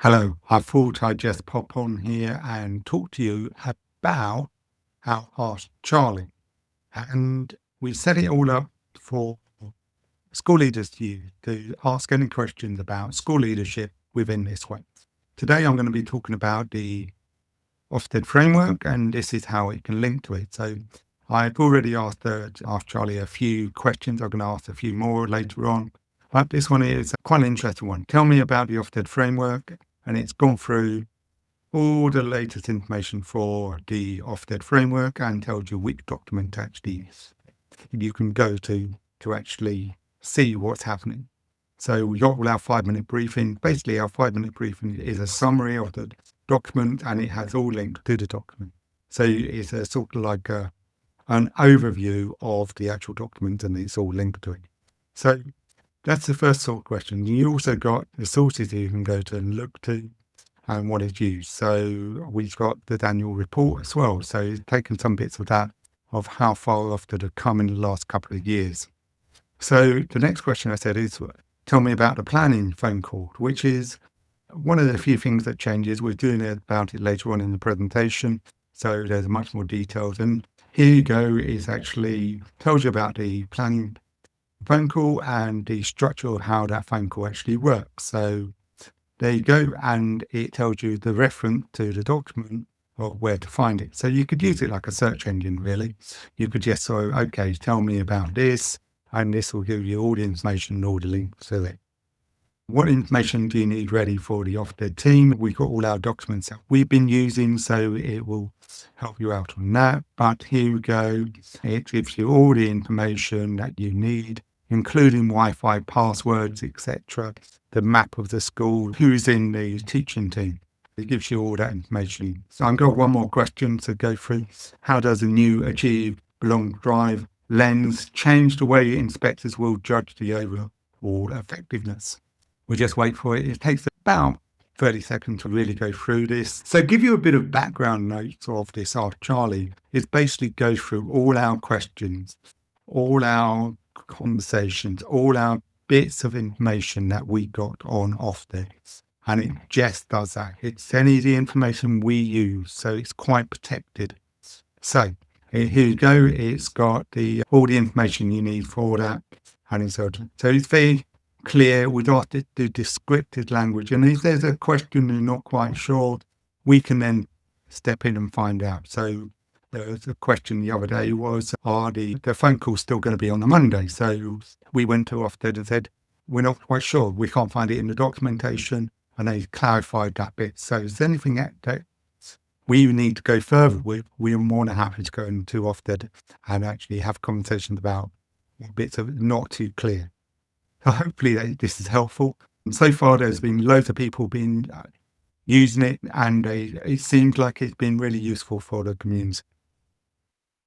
Hello, I thought I'd just pop on here and talk to you about how Ask Charlie. And we set it all up for school leaders to use to ask any questions about school leadership within this way. Today, I'm going to be talking about the Ofsted framework, and this is how it can link to it. So I've already asked Charlie a few questions. I'm going to ask a few more later on. But this one is quite an interesting one. Tell me about the Ofsted framework. And it's gone through all the latest information for the Ofsted framework and tells you which document actually you can go to actually see what's happening. So we got all our 5-minute briefing. Basically, our 5-minute briefing is a summary of the document, and it has all linked to the document. So it's a sort of like an overview of the actual document, and it's all linked to it. So that's the first sort of question. You also got the sources that you can go to and look to and what is used. So we've got the annual report as well. So it's taken some bits of that, of how far Ofsted have come in the last couple of years. So the next question I said is, tell me about the planning phone call, which is one of the few things that changes. We're doing about it later on in the presentation. So there's much more details. And here you go, is actually tells you about the planning phone call and the structure of how that phone call actually works. So there you go, and it tells you the reference to the document or where to find it. So you could use it like a search engine, really. You could just say, okay, tell me about this, and this will give you all the information and all the links to it. What information do you need ready for the Ofsted team? We've got all our documents that we've been using, so it will help you out on that. But here we go. It gives you all the information that you need, including Wi-Fi passwords, etc., the map of the school, who's in the teaching team. It gives you all that information. So I've got one more question to go through. How does the new Achieve, Belong, Drive lens change the way inspectors will judge the overall effectiveness? We'll just wait for it. It takes about 30 seconds to really go through this. So give you a bit of background notes of this Ask Charlie. It basically goes through all our questions, all our conversations, all our bits of information that we got on Ofsted. And it just does that. It's any of the information we use, so it's quite protected. So here you go. It's got all the information you need for that. And so it's very clear. We don't have to do descriptive language. And if there's a question you're not quite sure, we can then step in and find out. So there was a question the other day was, are the phone calls still going to be on a Monday? So we went to Ofsted and said, we're not quite sure. We can't find it in the documentation. And they clarified that bit. So is there anything that we need to go further with? We are more than happy to go into Ofsted and actually have conversations about bits of not too clear. So hopefully this is helpful. And so far, there's been loads of people been using it, and it seems like it's been really useful for the community.